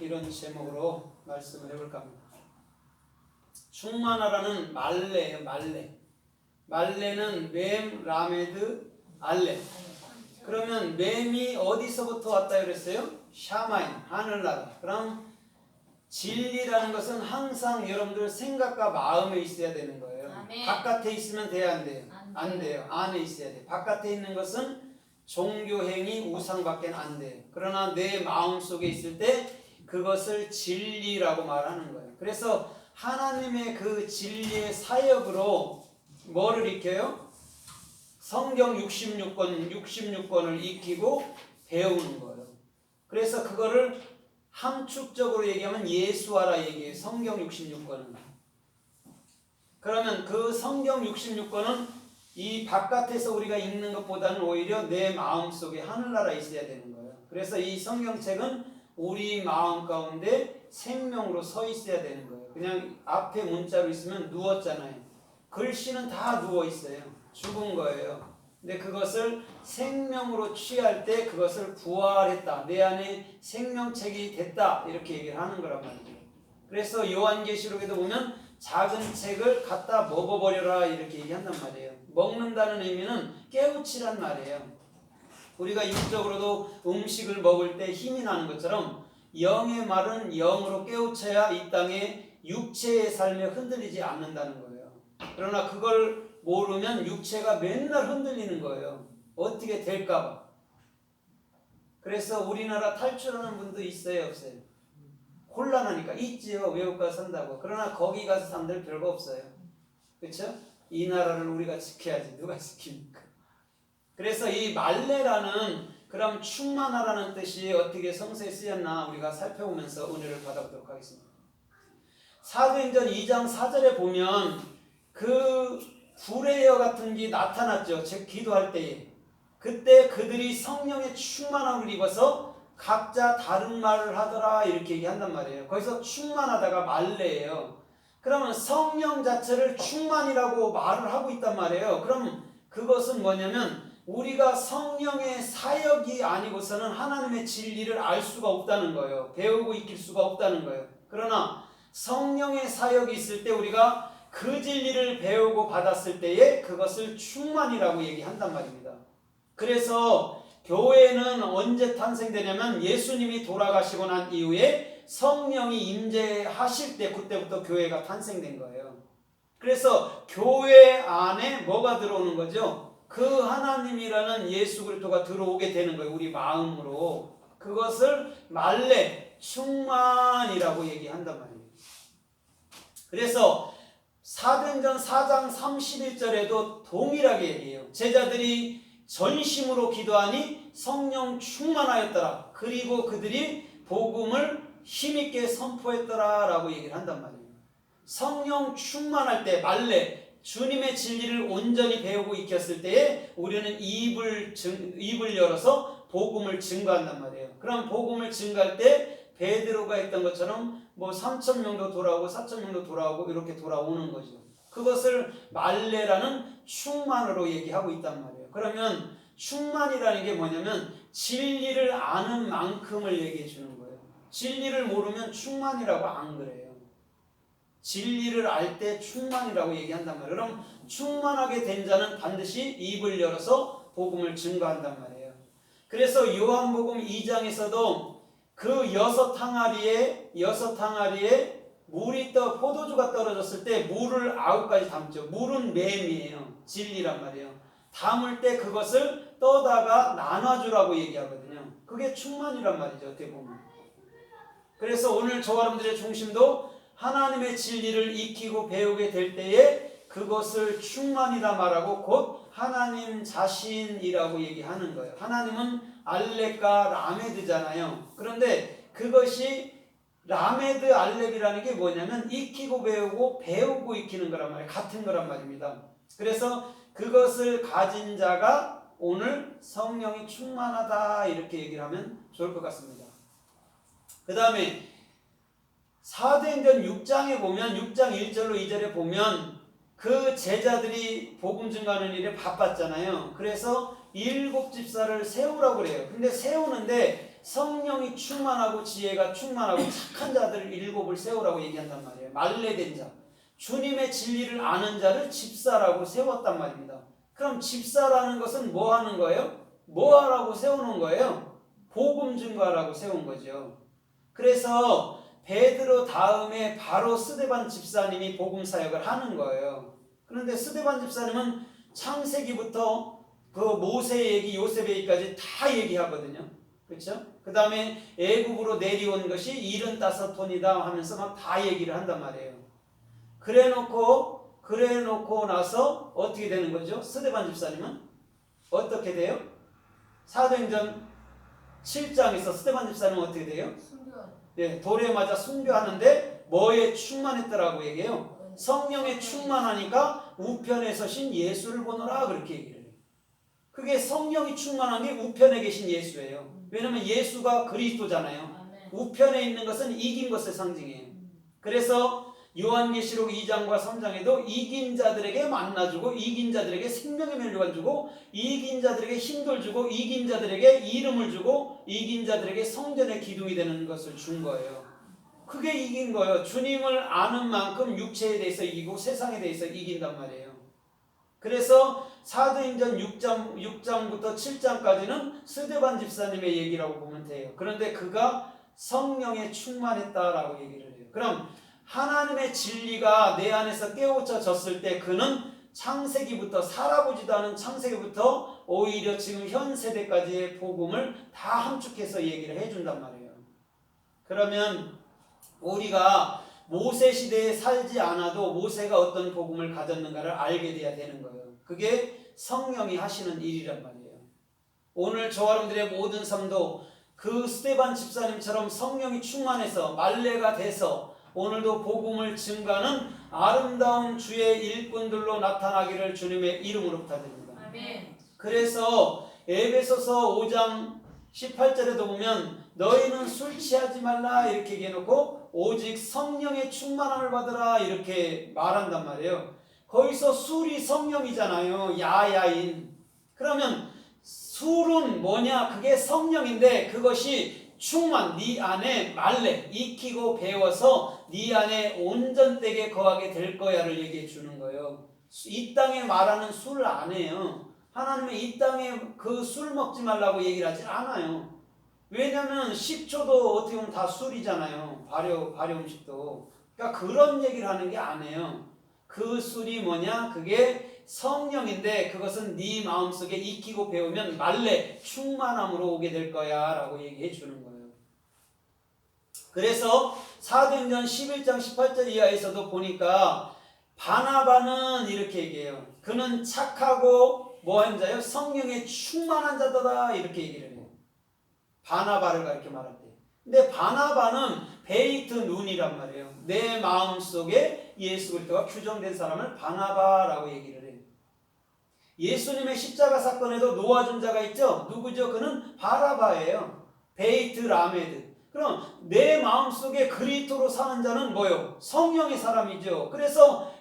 이런 제목으로 말씀을 해볼까 합니다. 충만하라는 말레예요. 말레는 맴, 라메드, 알레. 그러면 맴이 어디서부터 왔다 그랬어요? 샤마인, 하늘나라. 그럼 진리라는 것은 항상 여러분들 생각과 마음에 있어야 되는 거예요. 아멘. 바깥에 있으면 돼요, 안 돼요? 안 돼요. 안에 있어야 돼요. 바깥에 있는 것은 종교행위, 우상밖에 안 돼요. 그러나 내 마음 속에 있을 때 그것을 진리라고 말하는 거예요. 그래서 하나님의 그 진리의 사역으로 뭐를 익혀요? 성경 66권을 익히고 배우는 거예요. 그래서 그거를 함축적으로 얘기하면 예수하라 얘기해요. 성경 66권은. 그러면 그 성경 66권은 이 바깥에서 우리가 읽는 것보다는 오히려 내 마음속에 하늘나라에 있어야 되는 거예요. 그래서 이 성경책은 우리 마음 가운데 생명으로 서 있어야 되는 거예요. 그냥 앞에 문자로 있으면 누웠잖아요. 글씨는 다 누워 있어요. 죽은 거예요. 근데 그것을 생명으로 취할 때 그것을 부활했다. 내 안에 생명책이 됐다. 이렇게 얘기를 하는 거란 말이죠. 그래서 요한계시록에도 보면 작은 책을 갖다 먹어버려라 이렇게 얘기한단 말이에요. 먹는다는 의미는 깨우치란 말이에요. 우리가 육적으로도 음식을 먹을 때 힘이 나는 것처럼 영의 말은 영으로 깨우쳐야 이 땅에 육체의 삶에 흔들리지 않는다는 거예요. 그러나 그걸 모르면 육체가 맨날 흔들리는 거예요. 어떻게 될까봐. 그래서 우리나라 탈출하는 분도 있어요, 없어요? 곤란하니까 있지요. 외국 가서 산다고. 그러나 거기 가서 산들 별거 없어요. 그렇죠? 이 나라를 우리가 지켜야지. 누가 지킵니까? 그래서 이 말레라는 그럼 충만하라는 뜻이 어떻게 성서에 쓰였나 우리가 살펴보면서 은혜를 받아보도록 하겠습니다. 사도행전 2장 4절에 보면 그 불의 여 같은 게 나타났죠. 즉 기도할 때에. 그때 그들이 성령의 충만함을 입어서 각자 다른 말을 하더라 이렇게 얘기한단 말이에요. 거기서 충만하다가 말레예요. 그러면 성령 자체를 충만이라고 말을 하고 있단 말이에요. 그럼 그것은 뭐냐면 우리가 성령의 사역이 아니고서는 하나님의 진리를 알 수가 없다는 거예요. 배우고 익힐 수가 없다는 거예요. 그러나 성령의 사역이 있을 때 우리가 그 진리를 배우고 받았을 때에 그것을 충만이라고 얘기한단 말입니다. 그래서 교회는 언제 탄생되냐면 예수님이 돌아가시고 난 이후에 성령이 임재하실 때 그때부터 교회가 탄생된 거예요. 그래서 교회 안에 뭐가 들어오는 거죠? 그 하나님이라는 예수 그리스도가 들어오게 되는 거예요. 우리 마음으로. 그것을 말레, 충만이라고 얘기한단 말이에요. 그래서 사도행전 4장 31절에도 동일하게 얘기해요. 제자들이 전심으로 기도하니 성령 충만하였더라. 그리고 그들이 복음을 힘있게 선포했더라 라고 얘기를 한단 말이에요. 성령 충만할 때 말레 주님의 진리를 온전히 배우고 익혔을 때에 우리는 입을 열어서 복음을 증거한단 말이에요. 그럼 복음을 증거할 때 베드로가 했던 것처럼 3,000명도 돌아오고 4,000명도 돌아오고 이렇게 돌아오는 거죠. 그것을 말레라는 충만으로 얘기하고 있단 말이에요. 그러면 충만이라는 게 뭐냐면 진리를 아는 만큼을 얘기해 주는 거예요. 진리를 모르면 충만이라고 안 그래요. 진리를 알 때 충만이라고 얘기한단 말이에요. 그럼 충만하게 된 자는 반드시 입을 열어서 복음을 증거한단 말이에요. 그래서 요한복음 2장에서도 그 여섯 항아리에 물이 포도주가 떨어졌을 때 물을 9가지 담죠. 물은 맴이에요. 진리란 말이에요. 담을 때 그것을 떠다가 나눠주라고 얘기하거든요. 그게 충만이란 말이죠. 어떻게 보면. 그래서 오늘 저와 여러분들의 중심도 하나님의 진리를 익히고 배우게 될 때에 그것을 충만이라 말하고 곧 하나님 자신이라고 얘기하는 거예요. 하나님은 알렙과 라메드잖아요. 그런데 그것이 라메드 알렙이라는 게 뭐냐면 익히고 배우고 익히는 거란 말이에요. 같은 거란 말입니다. 그래서 그것을 가진 자가 오늘 성령이 충만하다 이렇게 얘기를 하면 좋을 것 같습니다. 그 다음에 사도행전 6장에 보면 6장 1절로 2절에 보면 그 제자들이 복음 증거하는 일에 바빴잖아요. 그래서 7 집사를 세우라고 그래요. 근데 세우는데 성령이 충만하고 지혜가 충만하고 착한 자들을 일곱을 세우라고 얘기한단 말이에요. 말레된 자, 주님의 진리를 아는 자를 집사라고 세웠단 말입니다. 그럼 집사라는 것은 뭐 하는 거예요? 뭐 하라고 세우는 거예요? 복음 증거하라고 세운 거죠. 그래서 베드로 다음에 바로 스데반 집사님이 복음 사역을 하는 거예요. 그런데 스데반 집사님은 창세기부터 그 모세 얘기, 요셉 얘기까지 다 얘기하거든요. 그렇죠? 그 다음에 애국으로 내려온 것이 75톤이다 하면서 막 다 얘기를 한단 말이에요. 그래 놓고 나서 어떻게 되는 거죠? 스데반 집사님은 어떻게 돼요? 사도행전 7장에서 스데반 집사님은 어떻게 돼요? 네, 돌에 맞아 순교하는데 뭐에 충만했더라고 얘기해요. 성령에 충만하니까 우편에 서신 예수를 보노라 그렇게 얘기를 해요. 그게 성령이 충만한 게 우편에 계신 예수예요. 왜냐하면 예수가 그리스도잖아요. 우편에 있는 것은 이긴 것의 상징이에요. 그래서 요한계시록 2장과 3장에도 이긴 자들에게 만나주고 이긴 자들에게 생명의 멸류관 주고 이긴 자들에게 힘을 주고 이긴 자들에게 이름을 주고 이긴 자들에게 성전의 기둥이 되는 것을 준 거예요. 그게 이긴 거예요. 주님을 아는 만큼 육체에 대해서 이기고 세상에 대해서 이긴단 말이에요. 그래서 사도행전 6장부터 7장까지는 스데반 집사님의 얘기라고 보면 돼요. 그런데 그가 성령에 충만했다라고 얘기를 해요. 그럼 하나님의 진리가 내 안에서 깨우쳐졌을 때 그는 창세기부터 살아보지도 않은 창세기부터 오히려 지금 현 세대까지의 복음을 다 함축해서 얘기를 해준단 말이에요. 그러면 우리가 모세 시대에 살지 않아도 모세가 어떤 복음을 가졌는가를 알게 돼야 되는 거예요. 그게 성령이 하시는 일이란 말이에요. 오늘 저와 여러분들의 모든 삶도 그 스데반 집사님처럼 성령이 충만해서 말레가 돼서 오늘도 복음을 증가하는 아름다운 주의 일꾼들로 나타나기를 주님의 이름으로 부탁드립니다. 아멘. 그래서 에베소서 5장 18절에도 보면 너희는 술 취하지 말라 이렇게 얘기해놓고 오직 성령의 충만함을 받으라 이렇게 말한단 말이에요. 거기서 술이 성령이잖아요. 야야인. 그러면 술은 뭐냐? 그게 성령인데 그것이 충만, 네 안에 말레, 익히고 배워서 네 안에 온전되게 거하게 될 거야를 얘기해 주는 거예요. 이 땅에 말하는 술 아니에요. 하나님은 이 땅에 그 술 먹지 말라고 얘기를 하지 않아요. 왜냐면 식초도 어떻게 보면 다 술이잖아요. 발효 음식도. 그러니까 그런 얘기를 하는 게 아니에요. 그 술이 뭐냐? 그게 성령인데 그것은 네 마음속에 익히고 배우면 말레, 충만함으로 오게 될 거야 라고 얘기해 주는 거예요. 그래서 사도행전 11장 18절 이하에서도 보니까 바나바는 이렇게 얘기해요. 그는 착하고 뭐한 자요? 성령에 충만한 자다 이렇게 얘기를 해요. 바나바를 가르쳐 말할 때. 근데 바나바는 베이트 눈이란 말이에요. 내 마음속에 예수 그리스도가 규정된 사람을 바나바라고 얘기를 해요. 예수님의 십자가 사건에도 놓아준 자가 있죠. 누구죠? 그는 바라바예요. 베이트 라메드. 그럼 내 마음속에 그리스도로 사는 자는 뭐요? 성령의 사람이죠. 그래서